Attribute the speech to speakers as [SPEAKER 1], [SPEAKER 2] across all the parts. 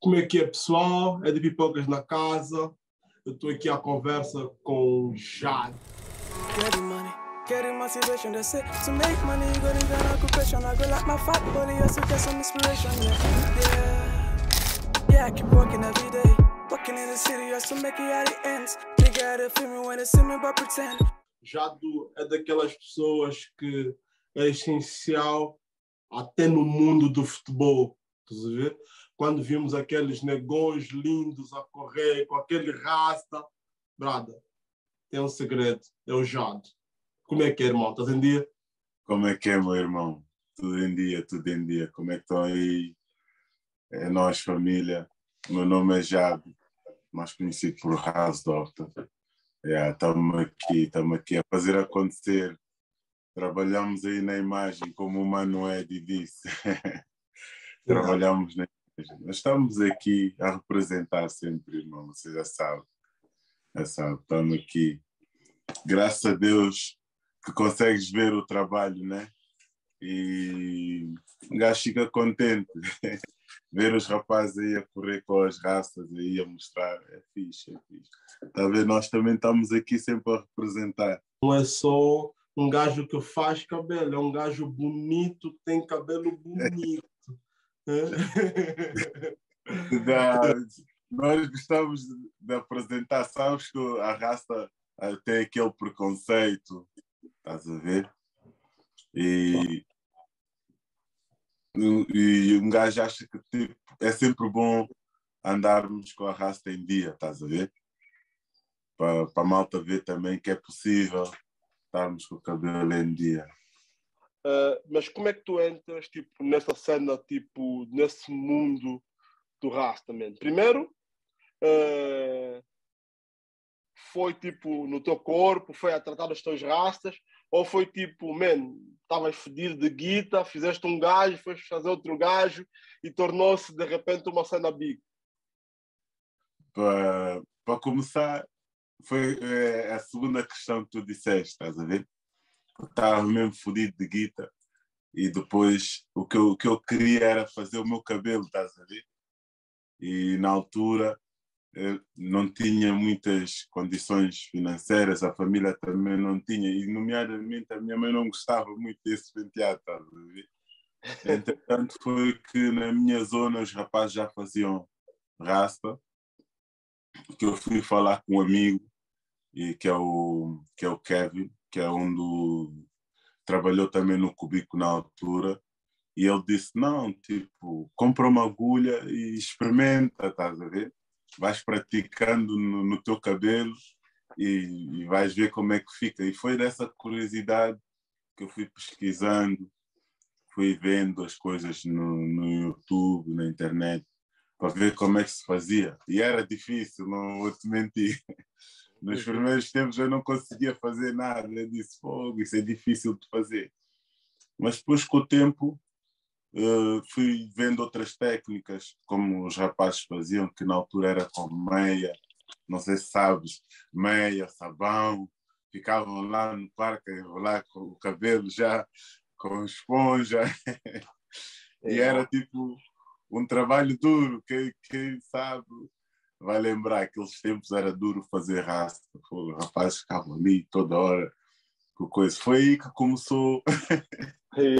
[SPEAKER 1] Como é que é, pessoal? É de Pipocas na casa. Eu estou aqui à conversa com Jade.
[SPEAKER 2] Getting motivation, that's it. To make money, you go to the question. I go like my fat body, I still get some inspiration. Yeah, I keep working every day. Working in the city, I still make it at the ends. Nigga, I don't feel me when they see me, but pretend.
[SPEAKER 1] Jade é daquelas pessoas que é essencial até no mundo do futebol. Estás a ver? Quando vimos aqueles negões lindos a correr com aquele rasta, brada, tem um segredo, é o Jade. Como é que é, irmão? Estás em dia?
[SPEAKER 3] Como é que é, meu irmão? Tudo em dia, tudo em dia. Como é que estão aí? É nós, família. Meu nome é Jade, mais conhecido por Rasdorta. Estamos aqui a fazer acontecer. Trabalhamos aí na imagem, como o Mano Edi disse. Trabalhamos na imagem. Nós estamos aqui a representar sempre, irmão. Você já sabe. Estamos aqui. Graças a Deus que consegues ver o trabalho, né? E o gajo fica contente. Ver os rapazes aí a correr com as raças aí a mostrar. É fixe, é fixe. Tá vendo? Nós também estamos aqui sempre a representar.
[SPEAKER 1] Não é só um gajo que faz cabelo, é um gajo bonito, tem cabelo bonito.
[SPEAKER 3] Nós gostamos de apresentar, sabes que a raça tem aquele preconceito, estás a ver? E um gajo acha que tipo, é sempre bom andarmos com a raça em dia, estás a ver? Para a malta ver também que é possível estarmos com o cabelo em dia.
[SPEAKER 1] Mas como é que tu entras tipo, nessa cena, tipo, nesse mundo do rasta, man? Primeiro, foi tipo no teu corpo, foi a tratar dos teus rastas, ou foi tipo, man, estavas fedido de guita, fizeste um gajo, foste fazer outro gajo e tornou-se de repente uma cena big?
[SPEAKER 3] Para começar, foi a segunda questão que tu disseste, estás a ver? Estava mesmo fodido de guita e depois o que eu queria era fazer o meu cabelo, estás a ver? E na altura eu não tinha muitas condições financeiras, a família também não tinha, e nomeadamente a minha mãe não gostava muito desse penteado, estás a ver? Entretanto foi que na minha zona os rapazes já faziam raspa, que eu fui falar com um amigo, e que é o Kevin, que é trabalhou também no Cubico na altura, e ele disse, não, tipo, compra uma agulha e experimenta, estás a ver? Vais praticando no teu cabelo e vais ver como é que fica. E foi dessa curiosidade que eu fui pesquisando, fui vendo as coisas no YouTube, na internet, para ver como é que se fazia. E era difícil, não vou te mentir. Nos primeiros tempos eu não conseguia fazer nada. Eu disse, fogo, isso é difícil de fazer. Mas depois, com o tempo, fui vendo outras técnicas, como os rapazes faziam, que na altura era com meia, não sei se sabes, meia, sabão, ficavam lá no parque a enrolar com o cabelo já com esponja. E era tipo um trabalho duro, quem sabe vai lembrar, aqueles tempos era duro fazer raça, os rapazes ficavam ali toda hora com coisa. Foi aí que começou foi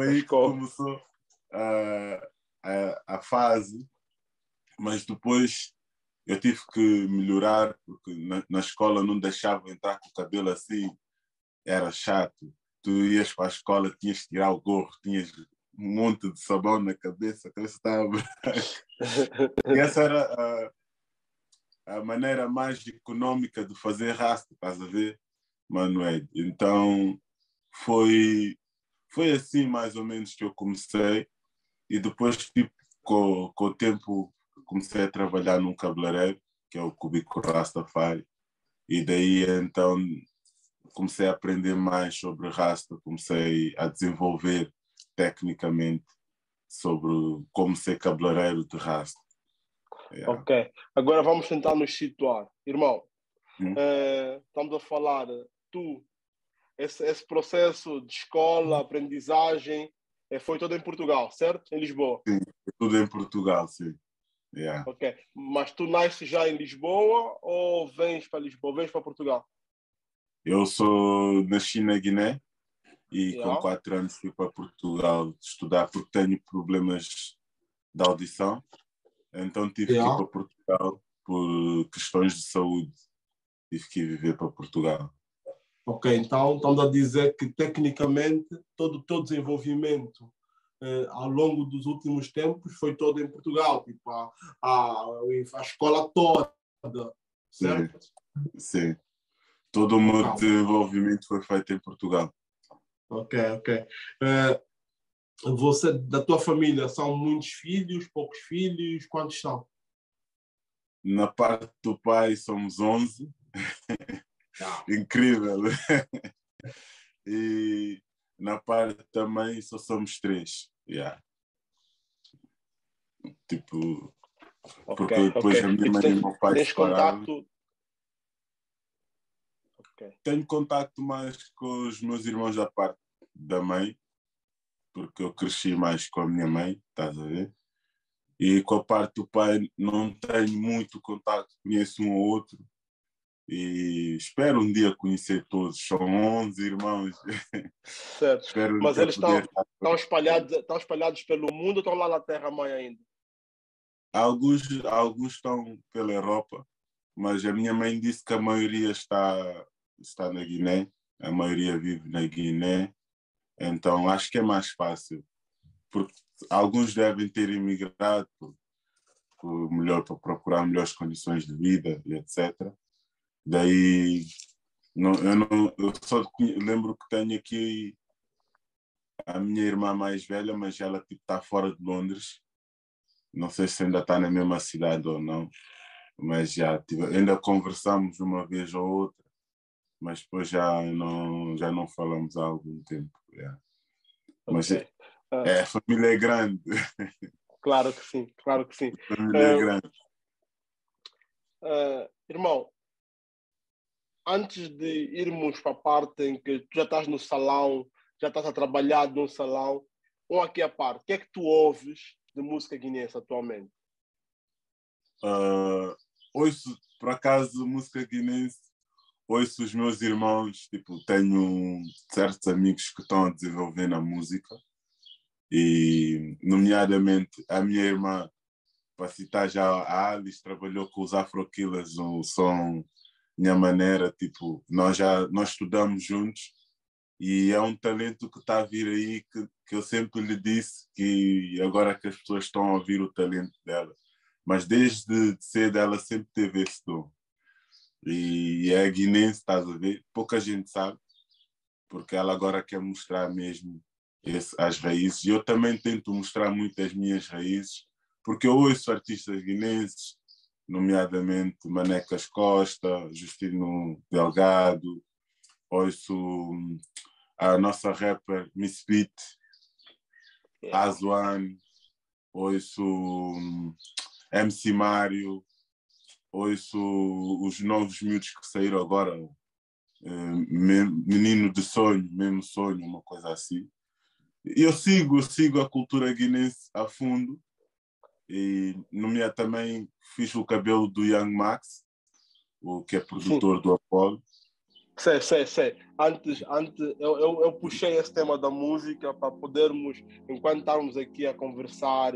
[SPEAKER 3] aí que começou a fase, mas depois eu tive que melhorar, porque na escola não deixavam entrar com o cabelo assim, era chato. Tu ias para a escola, tinhas que tirar o gorro, tinhas um monte de sabão na cabeça, a cabeça estava branca. E essa era a maneira mais econômica de fazer rasta, estás a ver, Manuel? Então foi assim mais ou menos que eu comecei, e depois tipo, com o tempo comecei a trabalhar num cabeleireiro, que é o Cubico Rastafari, e daí então comecei a aprender mais sobre rasta, comecei a desenvolver tecnicamente sobre como ser cabeleireiro de rasta.
[SPEAKER 1] Ok, agora vamos tentar nos situar. Irmão, estamos a falar, tu, esse processo de escola, aprendizagem,
[SPEAKER 4] Foi todo em Portugal, certo? Em Lisboa.
[SPEAKER 3] Sim, tudo em Portugal, sim. Yeah.
[SPEAKER 4] Ok. Mas tu nasces já em Lisboa ou vens para Lisboa? Vens para Portugal?
[SPEAKER 3] Eu nasci na Guiné e com 4 anos fui para Portugal estudar porque tenho problemas de audição. Então tive que ir para Portugal por questões de saúde. Tive que ir viver para Portugal.
[SPEAKER 1] Ok, então estamos a dizer que tecnicamente todo o teu desenvolvimento ao longo dos últimos tempos foi todo em Portugal, tipo a escola toda, certo?
[SPEAKER 3] Sim. Todo o meu desenvolvimento foi feito em Portugal.
[SPEAKER 1] Ok. Você, da tua família, são muitos filhos, poucos filhos? Quantos são?
[SPEAKER 3] Na parte do pai somos 11. Incrível. E na parte da mãe só somos 3. Yeah. Tipo, porque depois a minha mãe e o meu pai
[SPEAKER 4] tens
[SPEAKER 3] separaram.
[SPEAKER 4] Contato?
[SPEAKER 3] Tenho contacto mais com os meus irmãos da parte da mãe, porque eu cresci mais com a minha mãe, estás a ver? E com a parte do pai não tenho muito contacto, conheço um ou outro. E espero um dia conhecer todos. São 11 irmãos.
[SPEAKER 4] Certo. Mas eles estão espalhados pelo mundo ou estão lá na Terra-mãe ainda?
[SPEAKER 3] Alguns estão pela Europa, mas a minha mãe disse que a maioria está na Guiné. A maioria vive na Guiné. Então acho que é mais fácil. Porque alguns devem ter imigrado para procurar melhores condições de vida e etc. Daí, eu só lembro que tenho aqui a minha irmã mais velha, mas ela está fora de Londres. Não sei se ainda está na mesma cidade ou não, mas ainda conversamos uma vez ou outra, mas depois já não falamos há algum tempo. Yeah. Mas a família é grande.
[SPEAKER 4] Claro que sim.
[SPEAKER 3] A família é grande.
[SPEAKER 4] Irmão, antes de irmos para a parte em que tu já estás no salão, já estás a trabalhar num salão, ou aqui a parte, o que é que tu ouves de música guinense atualmente?
[SPEAKER 3] Ouço, por acaso, música guinense, ouço os meus irmãos, tipo, tenho certos amigos que estão a desenvolver na música e, nomeadamente, a minha irmã, para citar já a Alice, trabalhou com os Afro Killers no som Minha Maneira, tipo, nós estudamos juntos e é um talento que está a vir aí que eu sempre lhe disse que agora que as pessoas estão a ouvir o talento dela, mas desde cedo ela sempre teve esse dom. E é guinense, estás a ver? Pouca gente sabe, porque ela agora quer mostrar mesmo as raízes. E eu também tento mostrar muito as minhas raízes, porque eu ouço artistas guinenses, nomeadamente Manecas Costa, Justino Delgado, ouço a nossa rapper Miss Beat, Azuan, ouço MC Mário, ouço os novos miúdos que saíram agora, Menino de Sonho, Mesmo Sonho, uma coisa assim. E eu sigo a cultura guinense a fundo, e também fiz o cabelo do Young Max, o que é produtor do Apollo.
[SPEAKER 4] Sei. Antes eu puxei esse tema da música para podermos, enquanto estávamos aqui a conversar,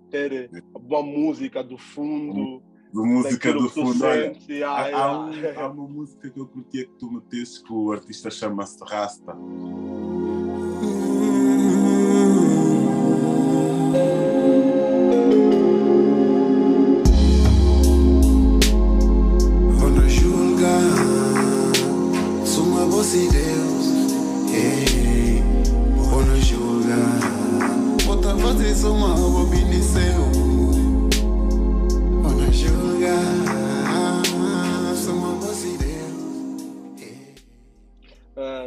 [SPEAKER 4] ter a boa música do fundo.
[SPEAKER 3] Música do fundo, olha,
[SPEAKER 4] há
[SPEAKER 3] uma música que eu curtia que tu metesses, que o artista chama-se Rasta.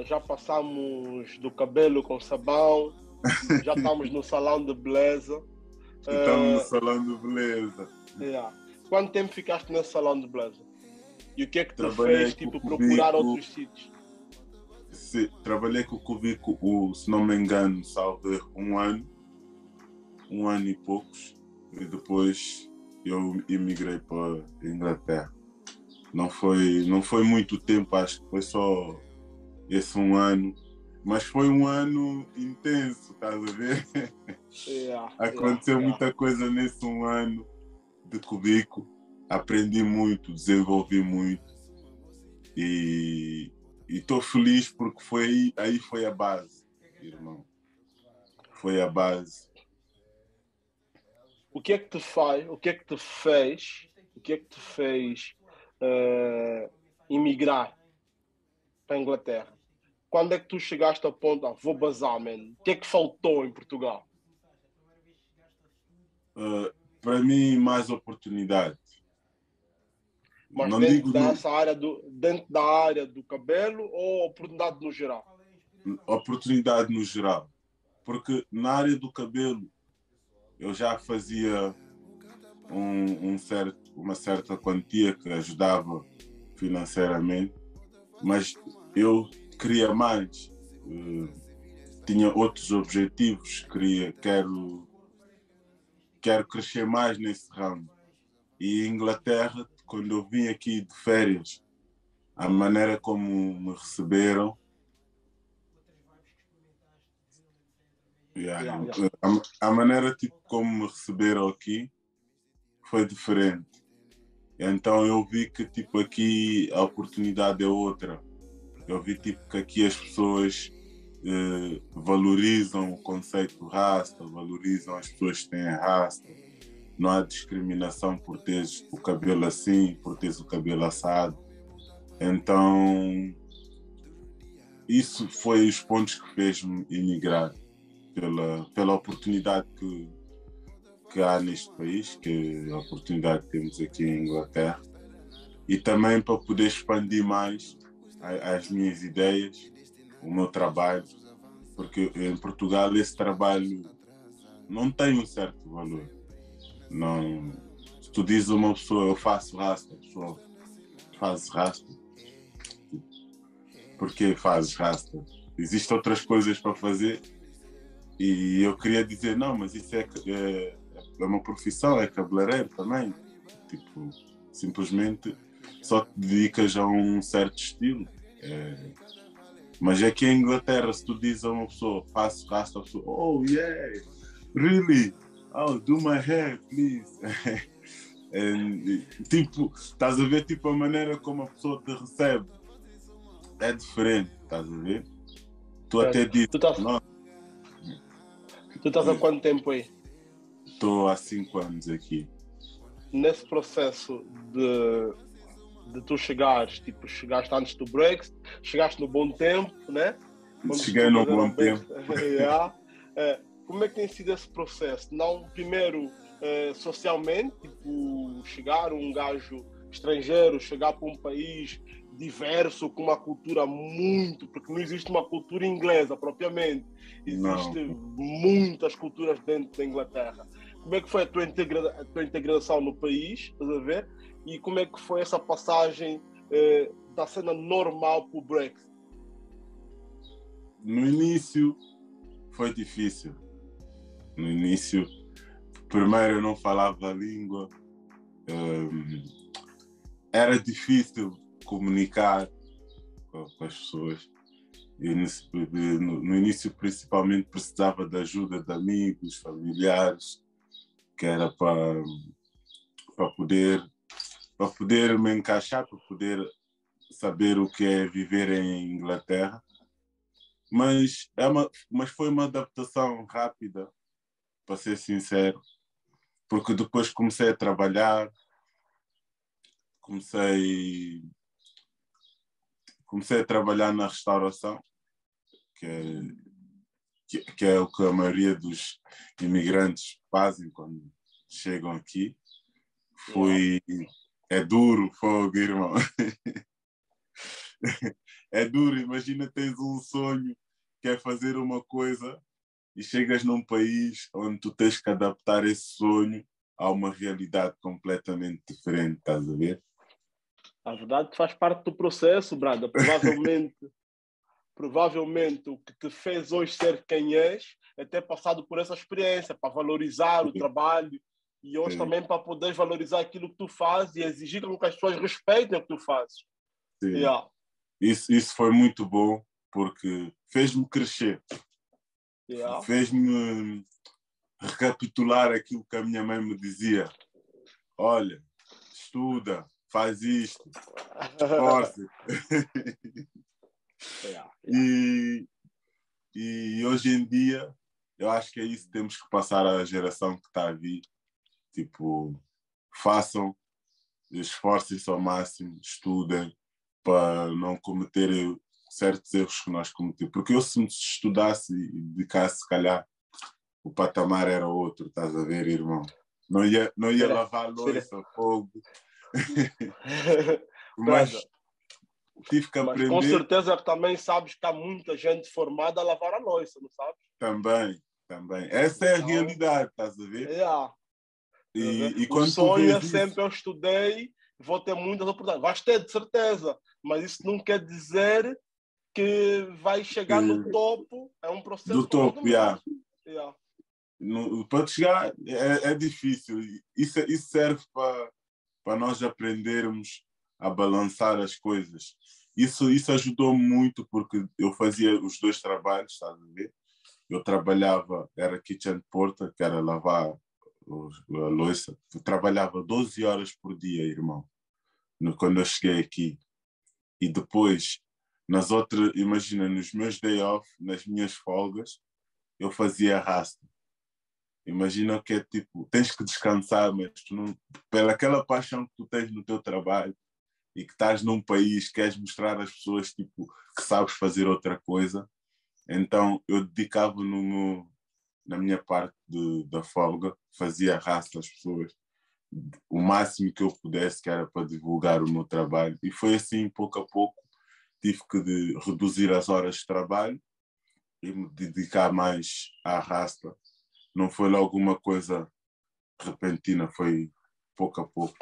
[SPEAKER 4] Já passamos do cabelo com sabão, já estamos no salão de beleza.
[SPEAKER 3] Estamos no salão de beleza.
[SPEAKER 4] Quanto tempo ficaste nesse salão de beleza? E o que é que te
[SPEAKER 3] Trabalhei
[SPEAKER 4] fez procurar outros sítios?
[SPEAKER 3] trabalhei com o Cubico, se não me engano, salvo erro, um ano e poucos, e depois eu emigrei para a Inglaterra. Não foi muito tempo, acho que foi só esse um ano, mas foi um ano intenso, estás a ver? Aconteceu muita coisa nesse um ano de Cubico, aprendi muito, desenvolvi muito e estou feliz porque aí foi a base, irmão. Foi a base.
[SPEAKER 4] O que é que te fez emigrar para a Inglaterra? Quando é que tu chegaste ao ponto, vou bazar, man? O que é que faltou em Portugal?
[SPEAKER 3] Para mim, mais oportunidade.
[SPEAKER 4] Mas
[SPEAKER 3] Não
[SPEAKER 4] dentro
[SPEAKER 3] digo
[SPEAKER 4] dentro da área do cabelo ou oportunidade no geral?
[SPEAKER 3] Oportunidade no geral. Porque na área do cabelo eu já fazia uma certa quantia que ajudava financeiramente, mas eu queria mais, tinha outros objetivos, quero crescer mais nesse ramo. E Inglaterra, quando eu vim aqui de férias, a maneira como me receberam, a maneira tipo como me receberam aqui foi diferente. Então eu vi que tipo aqui a oportunidade é outra. Eu vi tipo que aqui as pessoas valorizam o conceito rasta, valorizam as pessoas que têm rasta. Não há discriminação por teres o cabelo assim, por teres o cabelo assado. Então isso foi os pontos que fez-me emigrar, pela oportunidade que há neste país, que é a oportunidade que temos aqui em Inglaterra, e também para poder expandir mais as minhas ideias, o meu trabalho, porque em Portugal esse trabalho não tem um certo valor. Não, se tu dizes a uma pessoa, eu faço rasta, a pessoa faz rasta. Por que fazes rasta? Existem outras coisas para fazer e eu queria dizer, não, mas isso é uma profissão, é cabeleireiro também. Tipo, simplesmente só te dedicas a um certo estilo. Mas aqui em Inglaterra, se tu dizes a uma pessoa, faço rasta, a pessoa, oh yeah, really? Oh, do my hair, please. Tipo, estás a ver tipo, a maneira como a pessoa te recebe é diferente, estás a ver? Tu até dizes,
[SPEAKER 4] Tu estás há quanto tempo aí?
[SPEAKER 3] Estou há 5 anos aqui.
[SPEAKER 4] Nesse processo de tu chegaste antes do Brexit, chegaste no bom tempo, né?
[SPEAKER 3] Cheguei no bom tempo.
[SPEAKER 4] Como é que tem sido esse processo? Não, primeiro, socialmente, tipo, chegar um gajo estrangeiro, chegar para um país diverso, com uma cultura porque não existe uma cultura inglesa propriamente, existem muitas culturas dentro da Inglaterra. Como é que foi a tua integração no país, estás a ver? E como é que foi essa passagem da cena normal para o Brexit?
[SPEAKER 3] No início foi difícil. No início, primeiro eu não falava a língua, era difícil comunicar com as pessoas. E no início, principalmente, precisava da ajuda de amigos, familiares, que era para poder me encaixar, para poder saber o que é viver em Inglaterra. Mas foi uma adaptação rápida, para ser sincero, porque depois comecei a trabalhar, comecei a trabalhar na restauração, que é o que a maioria dos imigrantes fazem quando chegam aqui. É duro, fogo, irmão. É duro, imagina tens um sonho, quer fazer uma coisa e chegas num país onde tu tens que adaptar esse sonho a uma realidade completamente diferente, estás a ver?
[SPEAKER 4] A verdade faz parte do processo, Brada. provavelmente o que te fez hoje ser quem és é ter passado por essa experiência, para valorizar o trabalho e hoje
[SPEAKER 3] Sim.
[SPEAKER 4] também para poder valorizar aquilo que tu fazes e exigir que as pessoas respeitem o que tu fazes.
[SPEAKER 3] Sim.
[SPEAKER 4] Yeah.
[SPEAKER 3] Isso foi muito bom, porque fez-me crescer.
[SPEAKER 4] Yeah.
[SPEAKER 3] Fez-me recapitular aquilo que a minha mãe me dizia. Olha, estuda, faz isto, esforça.
[SPEAKER 4] Yeah.
[SPEAKER 3] E hoje em dia, eu acho que é isso que temos que passar à geração que está a vir. Tipo, façam, esforcem-se ao máximo, estudem, para não cometer certos erros que nós cometemos. Porque eu, se me estudasse e dedicasse, se calhar, o patamar era outro, estás a ver, irmão? Não ia lavar louça, fogo. Mas tive que
[SPEAKER 4] Mas com
[SPEAKER 3] aprender.
[SPEAKER 4] certeza também sabes que há muita gente formada a lavar a louça, não sabes?
[SPEAKER 3] Também. Essa é a realidade, estás a ver?
[SPEAKER 4] Yeah.
[SPEAKER 3] E
[SPEAKER 4] O
[SPEAKER 3] quando tu
[SPEAKER 4] sonho é
[SPEAKER 3] vês
[SPEAKER 4] sempre
[SPEAKER 3] isso,
[SPEAKER 4] eu estudei, vou ter muitas oportunidades. Vais ter, de certeza, mas isso não quer dizer que vai chegar no topo. É um processo
[SPEAKER 3] do
[SPEAKER 4] como todo
[SPEAKER 3] topo,
[SPEAKER 4] mundo.
[SPEAKER 3] yeah.
[SPEAKER 4] Yeah.
[SPEAKER 3] Para chegar é difícil. Isso serve para nós aprendermos a balançar as coisas. Isso ajudou-me muito, porque eu fazia os dois trabalhos, estás a ver? Eu trabalhava, era kitchen porter, que era lavar a louça. Eu trabalhava 12 horas por dia, irmão, quando eu cheguei aqui. E depois, imagina, nos meus day off, nas minhas folgas, eu fazia rasta. Imagina que é tipo, tens que descansar, mas tu não, pela aquela paixão que tu tens no teu trabalho e que estás num país, queres mostrar às pessoas tipo, que sabes fazer outra coisa. Então eu dedicava na minha parte da folga, fazia raça às pessoas, o máximo que eu pudesse, que era para divulgar o meu trabalho. E foi assim, pouco a pouco, tive que reduzir as horas de trabalho e me dedicar mais à raça. Não foi logo uma coisa repentina, foi pouco a pouco,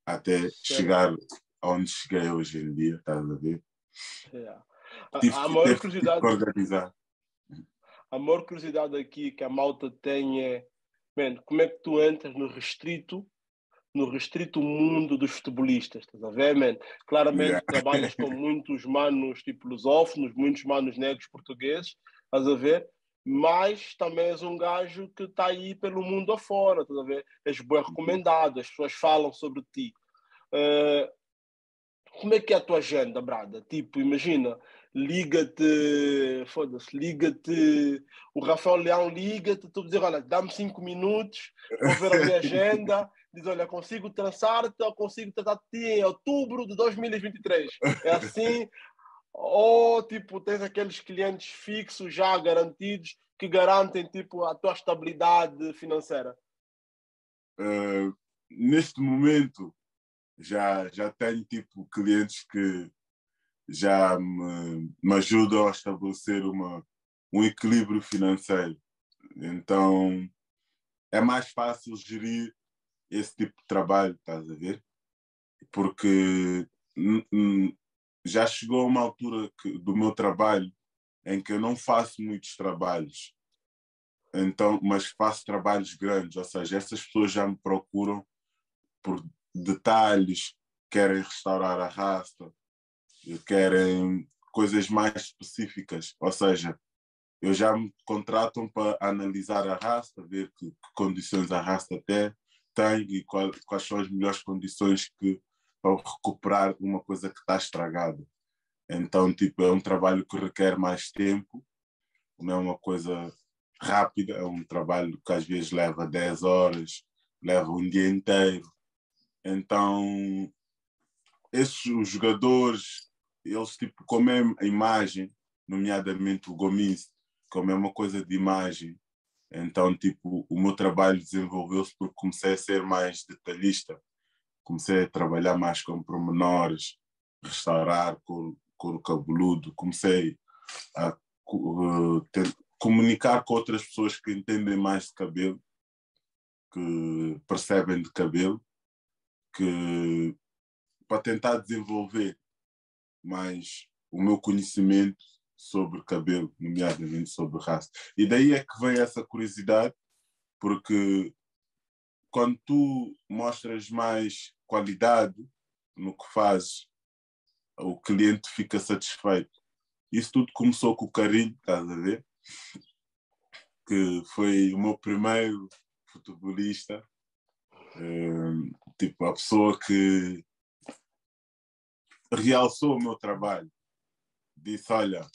[SPEAKER 3] até chegar onde cheguei hoje em dia, estás a ver?
[SPEAKER 4] Yeah.
[SPEAKER 3] Tive que organizar.
[SPEAKER 4] A maior curiosidade aqui que a malta tem é, man, como é que tu entras no restrito mundo dos futebolistas, estás a ver, man? Claramente trabalhas com muitos manos tipo lusófonos, muitos manos negros portugueses, estás a ver? Mas também és um gajo que está aí pelo mundo afora, estás a ver? És bem recomendado, as pessoas falam sobre ti. Como é que é a tua agenda, Brada? Tipo, imagina, liga-te, o Rafael Leão liga-te, tu dizer, olha, dá-me 5 minutos, vou ver a minha agenda, diz, olha, consigo traçar-te ou consigo tratar de ti em outubro de 2023. É assim? Ou, tipo, tens aqueles clientes fixos já garantidos que garantem, tipo, a tua estabilidade financeira?
[SPEAKER 3] Neste momento, já tenho tipo clientes que já me ajudam a estabelecer um equilíbrio financeiro. Então é mais fácil gerir esse tipo de trabalho, estás a ver? Porque já chegou uma altura do meu trabalho em que eu não faço muitos trabalhos, então, mas faço trabalhos grandes, ou seja, essas pessoas já me procuram por detalhes, querem restaurar a raça, querem coisas mais específicas, ou seja, eu já me contratam para analisar a raça, ver que condições a raça tem e quais são as melhores condições para recuperar uma coisa que está estragada. Então, tipo, é um trabalho que requer mais tempo, não é uma coisa rápida, é um trabalho que às vezes leva 10 horas, leva um dia inteiro. Então, os jogadores, eles tipo, como é a imagem, nomeadamente o Gomes, como é uma coisa de imagem, então tipo, o meu trabalho desenvolveu-se porque comecei a ser mais detalhista, comecei a trabalhar mais com pormenores, restaurar couro cabeludo, comecei a comunicar com outras pessoas que entendem mais de cabelo, que percebem de cabelo, para tentar desenvolver mais o meu conhecimento sobre cabelo, nomeadamente sobre rasta. E daí é que vem essa curiosidade, porque quando tu mostras mais qualidade no que fazes, o cliente fica satisfeito. Isso tudo começou com o Carilho, estás a ver? Que foi o meu primeiro futebolista, tipo, a pessoa que realçou o meu trabalho. Disse, olha,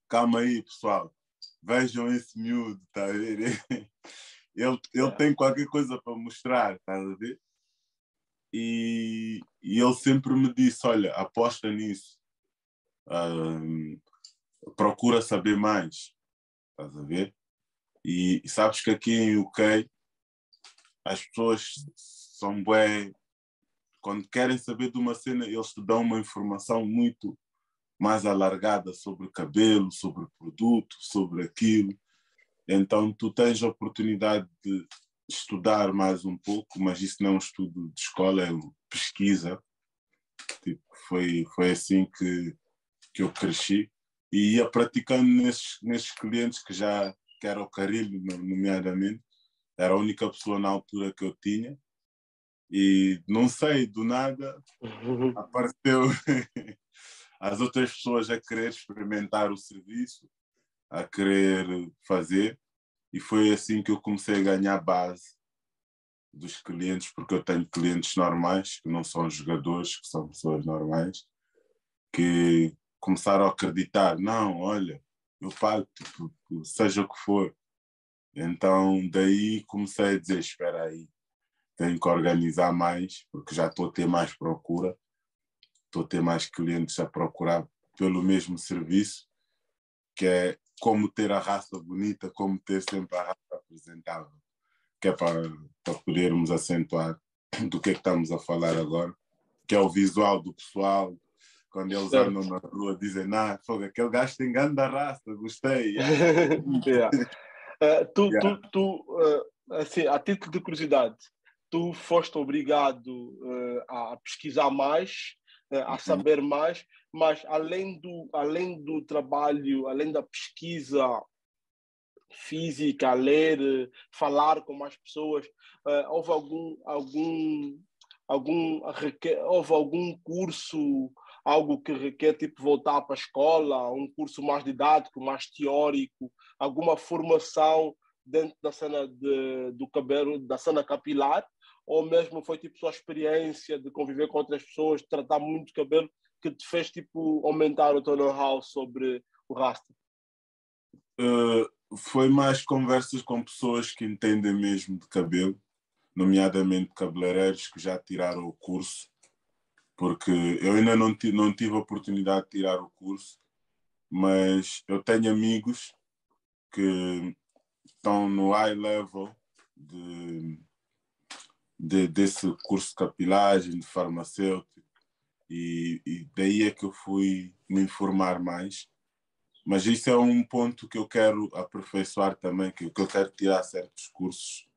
[SPEAKER 3] calma aí, pessoal, vejam esse miúdo, tá a ver? Ele tem qualquer coisa para mostrar, tá a ver? E ele sempre me disse, olha, aposta nisso, procura saber mais, estás a ver? E sabes que aqui em UK as pessoas são bué, quando querem saber de uma cena, eles te dão uma informação muito mais alargada sobre cabelo, sobre produto, sobre aquilo. Então tu tens a oportunidade de estudar mais um pouco, mas isso não é um estudo de escola, é uma pesquisa. Tipo, foi assim que eu cresci e ia praticando nesses clientes que era o Carilho, nomeadamente. Era a única pessoa na altura que eu tinha. E não sei, do nada apareceu as outras pessoas a querer experimentar o serviço, a querer fazer. E foi assim que eu comecei a ganhar base dos clientes, porque eu tenho clientes normais, que não são jogadores, que são pessoas normais, que começaram a acreditar, não, olha, eu pago, tipo, seja o que for. Então, daí comecei a dizer, espera aí, tenho que organizar mais, porque já estou a ter mais procura, estou a ter mais clientes a procurar pelo mesmo serviço, que é como ter a raça bonita, como ter sempre a raça apresentável, que é para podermos acentuar do que é que estamos a falar agora, que é o visual do pessoal, quando eles andam na rua dizem, aquele gajo tem grande raça, gostei.
[SPEAKER 4] Yeah.
[SPEAKER 3] Yeah.
[SPEAKER 4] Assim, a título de curiosidade, tu foste obrigado a pesquisar mais, a saber mais, mas além do trabalho, além da pesquisa física, ler, falar com mais pessoas, houve houve algum curso, algo que requer tipo voltar para a escola, um curso mais didático, mais teórico, alguma formação dentro da cena do cabelo, da cena capilar, ou mesmo foi tipo sua experiência de conviver com outras pessoas, de tratar muito de cabelo, que te fez tipo aumentar o teu know-how sobre o rasta?
[SPEAKER 3] Foi mais conversas com pessoas que entendem mesmo de cabelo, nomeadamente cabeleireiros que já tiraram o curso, porque eu ainda não tive a oportunidade de tirar o curso, mas eu tenho amigos que estão no high level desse curso de capilagem, de farmacêutico, e daí é que eu fui me informar mais. Mas isso é um ponto que eu quero aperfeiçoar também, que eu quero tirar certos cursos,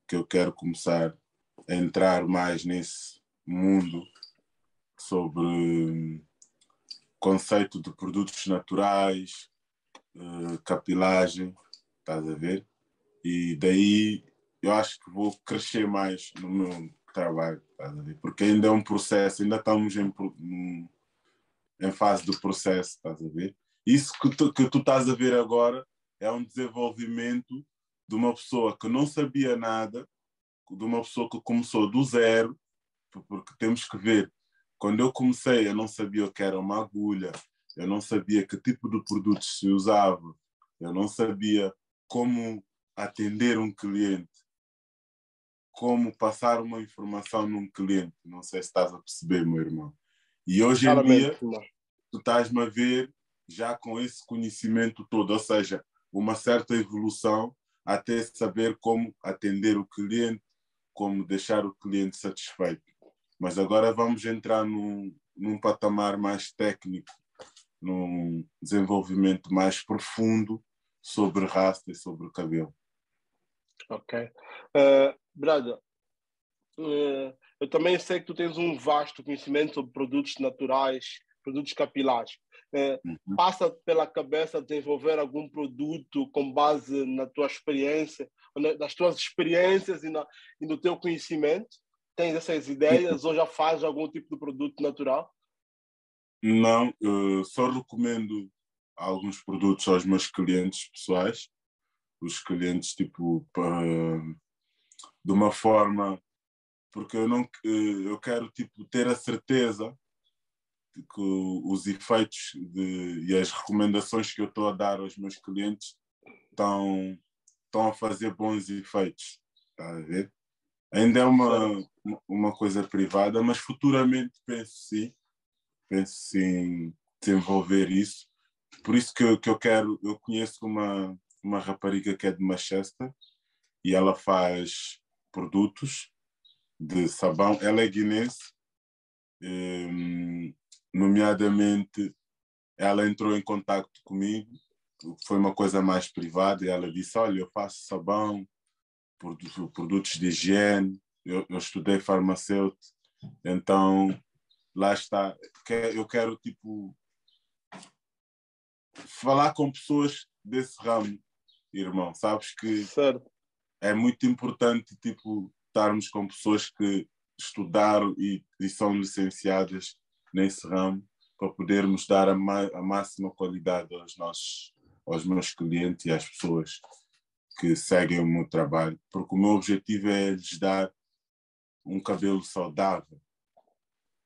[SPEAKER 3] que eu quero começar a entrar mais nesse mundo sobre conceito de produtos naturais, capilagem, estás a ver? E daí eu acho que vou crescer mais no meu trabalho, estás a ver? Porque ainda é um processo, ainda estamos em fase do processo, estás a ver? Isso que tu estás a ver agora é um desenvolvimento de uma pessoa que não sabia nada, de uma pessoa que começou do zero, porque temos que ver, quando eu comecei eu não sabia o que era uma agulha, eu não sabia que tipo de produtos se usava, eu não sabia como atender um cliente, como passar uma informação num cliente, não sei se estás a perceber, meu irmão. E hoje em
[SPEAKER 4] Claramente,
[SPEAKER 3] dia tu estás-me a ver já com esse conhecimento todo, ou seja, uma certa evolução até saber como atender o cliente, como deixar o cliente satisfeito. Mas agora vamos entrar num patamar mais técnico, num desenvolvimento mais profundo sobre raça e sobre cabelo.
[SPEAKER 4] Ok. Brada, eu também sei que tu tens um vasto conhecimento sobre produtos naturais, produtos capilares. Passa pela cabeça desenvolver algum produto com base na tua experiência, nas tuas experiências e no teu conhecimento? Tens essas ideias ou já fazes algum tipo de produto natural?
[SPEAKER 3] Não, eu só recomendo alguns produtos aos meus clientes pessoais, os clientes tipo de uma forma, porque eu quero tipo ter a certeza de que os efeitos e as recomendações que eu estou a dar aos meus clientes estão a fazer bons efeitos, está a ver? Ainda é uma coisa privada, mas futuramente penso em desenvolver isso. Por isso que eu conheço uma rapariga que é de Manchester e ela faz produtos de sabão. Ela é guinense, nomeadamente ela entrou em contato comigo, foi uma coisa mais privada e ela disse, olha, eu faço sabão, produtos de higiene, eu estudei farmacêutico, então lá está, eu quero tipo falar com pessoas desse ramo, irmão, sabes que
[SPEAKER 4] Certo.
[SPEAKER 3] é muito importante tipo estarmos com pessoas que estudaram e são licenciadas nesse ramo para podermos dar a máxima qualidade aos meus clientes e às pessoas que seguem o meu trabalho, porque o meu objetivo é lhes dar um cabelo saudável,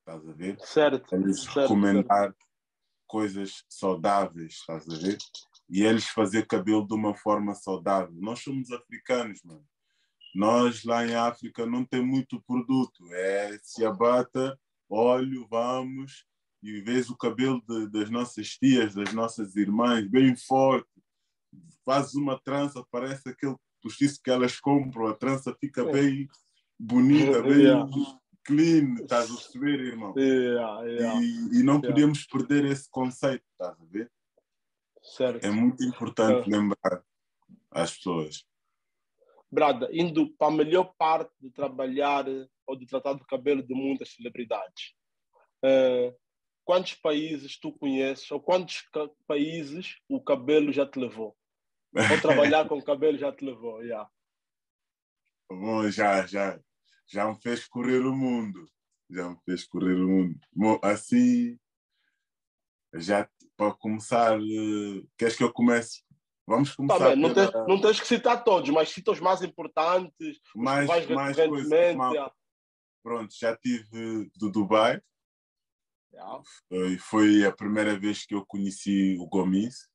[SPEAKER 3] estás a ver?
[SPEAKER 4] Certo.
[SPEAKER 3] É lhes recomendar coisas saudáveis, estás a ver? E eles fazer cabelo de uma forma saudável. Nós somos africanos, mano. Nós lá em África não tem muito produto. É ciabatta, óleo, vamos, e vês o cabelo das nossas tias, das nossas irmãs, bem forte. Fazes uma trança, parece aquele postiço que elas compram, a trança fica bem bonita, bem clean, estás a perceber, irmão? E não podemos perder esse conceito, estás a ver?
[SPEAKER 4] Certo.
[SPEAKER 3] É muito importante lembrar às pessoas.
[SPEAKER 4] Brada, indo para a melhor parte de trabalhar ou de tratar do cabelo de muitas celebridades, quantos países tu conheces ou quantos países o cabelo já te levou? Ou trabalhar com o cabelo já te levou?
[SPEAKER 3] Bom, já me fez correr o mundo. Já me fez correr o mundo. Bom, assim, já para começar, queres que eu comece? Vamos começar.
[SPEAKER 4] Tá bem, não tens que citar todos, mas cita os mais importantes, os que vais recorrentemente.
[SPEAKER 3] Pronto, já tive do Dubai. Foi a primeira vez que eu conheci o Gomis.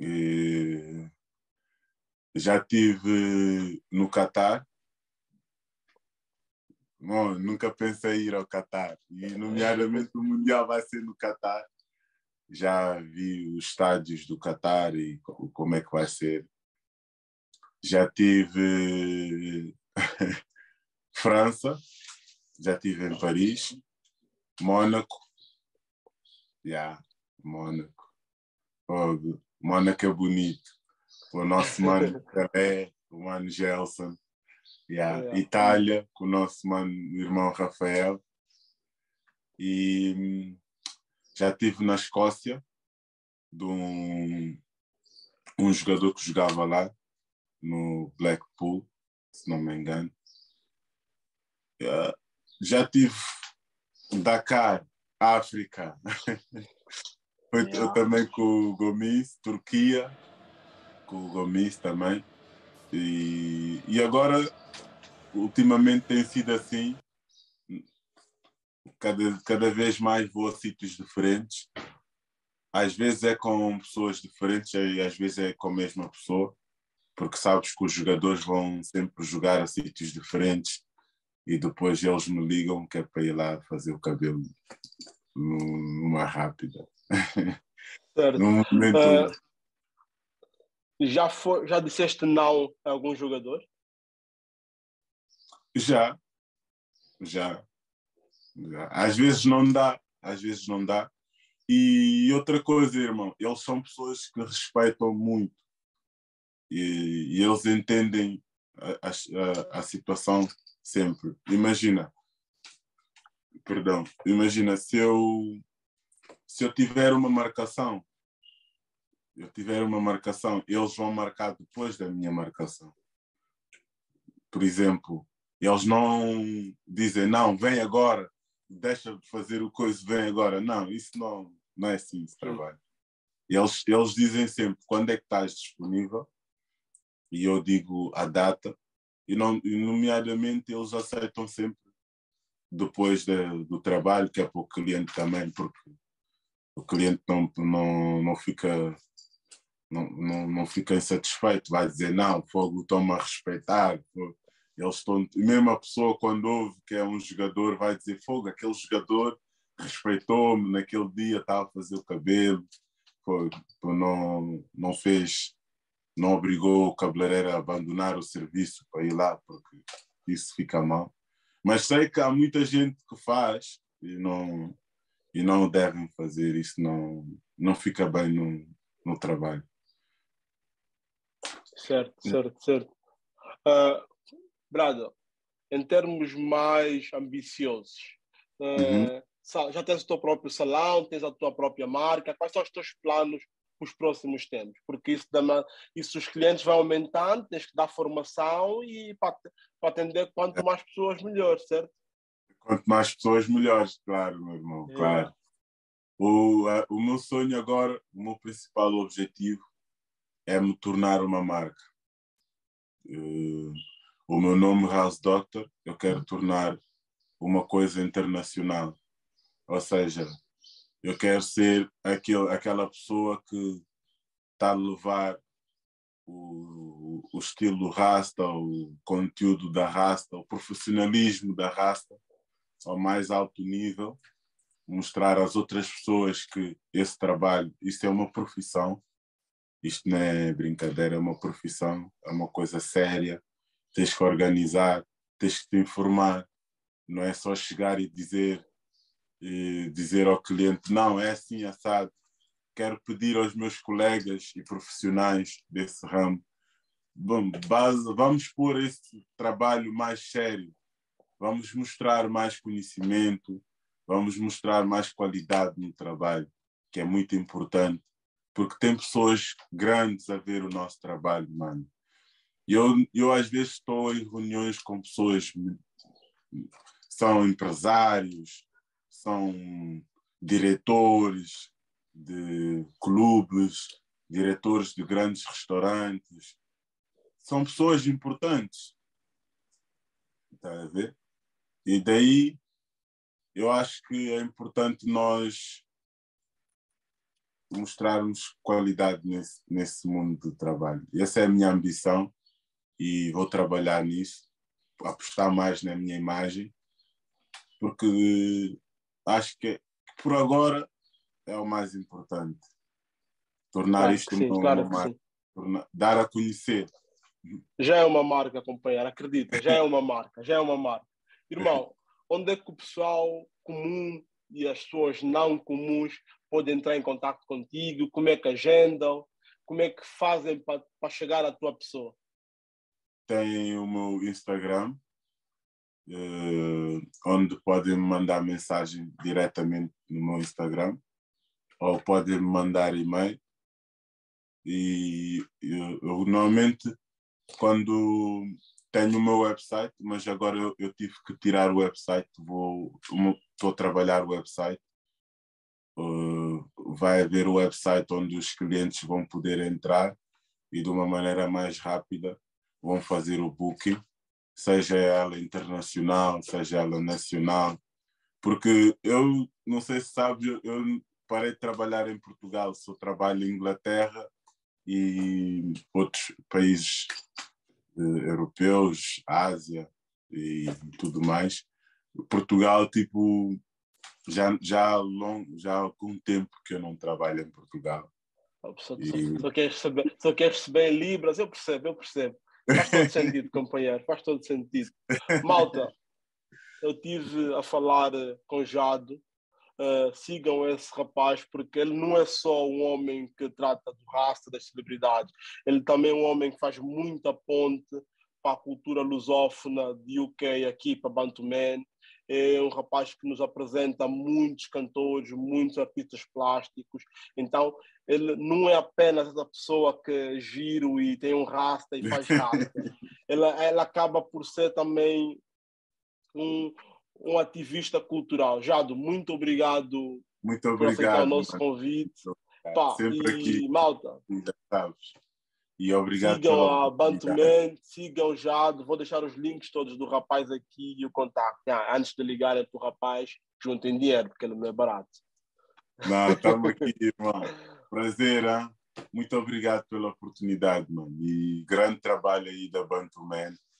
[SPEAKER 3] E já tive no Catar. Bom, nunca pensei em ir ao Catar. E, nomeadamente, o Mundial vai ser no Catar. Já vi os estádios do Catar e como é que vai ser. Já tive França. Já tive em Paris. Mônaco. Mônaco. Mônaco é bonito. O nosso mano Pelé, o mano Gelson. Itália, com o nosso mano, irmão Rafael. E já estive na Escócia, de um jogador que jogava lá, no Blackpool, se não me engano. Já estive em Dakar, África. Eu também com o Gomis, Turquia, com o Gomis também. E agora, ultimamente tem sido assim, cada vez mais vou a sítios diferentes. Às vezes é com pessoas diferentes e às vezes é com a mesma pessoa, porque sabes que os jogadores vão sempre jogar a sítios diferentes e depois eles me ligam que é para ir lá fazer o cabelo numa rápida.
[SPEAKER 4] Certo.
[SPEAKER 3] No momento...
[SPEAKER 4] Já disseste não a algum jogador?
[SPEAKER 3] Já. Às vezes não dá. E outra coisa, irmão, eles são pessoas que respeitam muito e eles entendem a situação sempre. Imagina se eu se eu tiver uma marcação, eles vão marcar depois da minha marcação. Por exemplo, eles não dizem, não, vem agora, deixa de fazer o coisa, vem agora. Não, isso não é assim esse trabalho. Eles dizem sempre quando é que estás disponível, e eu digo a data, e nomeadamente eles aceitam sempre depois do trabalho, que é para o cliente também, porque o cliente não fica insatisfeito, vai dizer, não, fogo, estão-me a respeitar. Mesmo a pessoa, quando ouve que é um jogador, vai dizer, fogo, aquele jogador respeitou-me naquele dia, estava a fazer o cabelo, não obrigou o cabeleireiro a abandonar o serviço para ir lá, porque isso fica mal. Mas sei que há muita gente que faz e não devem fazer isso, não fica bem no trabalho.
[SPEAKER 4] Certo. Brado, em termos mais ambiciosos, já tens o teu próprio salão, tens a tua própria marca, quais são os teus planos para os próximos tempos? Porque isso os clientes vão aumentando, tens que dar formação e para atender quanto mais pessoas, melhor, certo?
[SPEAKER 3] Quanto mais pessoas, melhores, claro, meu irmão, claro. O meu sonho agora, o meu principal objetivo é me tornar uma marca. O meu nome, House Doctor, eu quero tornar uma coisa internacional. Ou seja, eu quero ser aquela pessoa que está a levar o estilo Rasta, o conteúdo da Rasta, o profissionalismo da Rasta ao mais alto nível, mostrar às outras pessoas que esse trabalho, isto é uma profissão, isto não é brincadeira, é uma profissão, é uma coisa séria, tens que organizar, tens que te informar, não é só chegar e dizer ao cliente, não, é assim, assado. Quero pedir aos meus colegas e profissionais desse ramo, vamos pôr esse trabalho mais sério, vamos mostrar mais conhecimento, vamos mostrar mais qualidade no trabalho, que é muito importante, porque tem pessoas grandes a ver o nosso trabalho, mano. Eu às vezes estou em reuniões com pessoas, são empresários, são diretores de clubes, diretores de grandes restaurantes, são pessoas importantes, está a ver? E daí eu acho que é importante nós mostrarmos qualidade nesse mundo de trabalho. Essa é a minha ambição e vou trabalhar nisso, apostar mais na minha imagem, porque acho que por agora é o mais importante. Tornar
[SPEAKER 4] claro
[SPEAKER 3] isto
[SPEAKER 4] claro
[SPEAKER 3] uma marca, dar a conhecer.
[SPEAKER 4] Já é uma marca, companheiro, acredita, já é uma marca. Irmão, onde é que o pessoal comum e as pessoas não comuns podem entrar em contato contigo? Como é que agendam? Como é que fazem para chegar à tua pessoa?
[SPEAKER 3] Tem o meu Instagram, onde podem me mandar mensagem diretamente no meu Instagram, ou podem me mandar e-mail. E eu normalmente, quando tenho o meu website, mas agora eu tive que tirar o website, estou a trabalhar o website, vai haver o website onde os clientes vão poder entrar e de uma maneira mais rápida vão fazer o booking, seja ela internacional, seja ela nacional, porque eu não sei se sabe, eu parei de trabalhar em Portugal, só trabalho em Inglaterra e outros países europeus, Ásia e tudo mais. Portugal, tipo, já há algum tempo que eu não trabalho em Portugal.
[SPEAKER 4] Só quer receber em libras, eu percebo. Faz todo sentido, companheiro, faz todo sentido. Malta, eu estive a falar com Jado, sigam esse rapaz, porque ele não é só um homem que trata do rastro das celebridades, ele também é um homem que faz muita ponte para a cultura lusófona de UK aqui para Bantu Man. é um rapaz que nos apresenta muitos cantores, muitos artistas plásticos. Então, ele não é apenas essa pessoa que é giro e tem um rasta e faz rasta. Ela acaba por ser também um ativista cultural. Jado, muito obrigado,
[SPEAKER 3] Muito
[SPEAKER 4] por aceitar o
[SPEAKER 3] obrigado,
[SPEAKER 4] nosso
[SPEAKER 3] mano.
[SPEAKER 4] convite. Pá,
[SPEAKER 3] Sempre aqui,
[SPEAKER 4] e malta,
[SPEAKER 3] já sabes. E obrigado
[SPEAKER 4] sigam
[SPEAKER 3] pela
[SPEAKER 4] a
[SPEAKER 3] oportunidade.
[SPEAKER 4] Bantuman, sigam o Jado. Vou deixar os links todos do rapaz aqui e o contacto. Antes de ligarem para o rapaz, juntem dinheiro, porque ele não é barato.
[SPEAKER 3] Não, estamos aqui, irmão. Prazer, hein? Muito obrigado pela oportunidade, mano. E grande trabalho aí da Bantuman.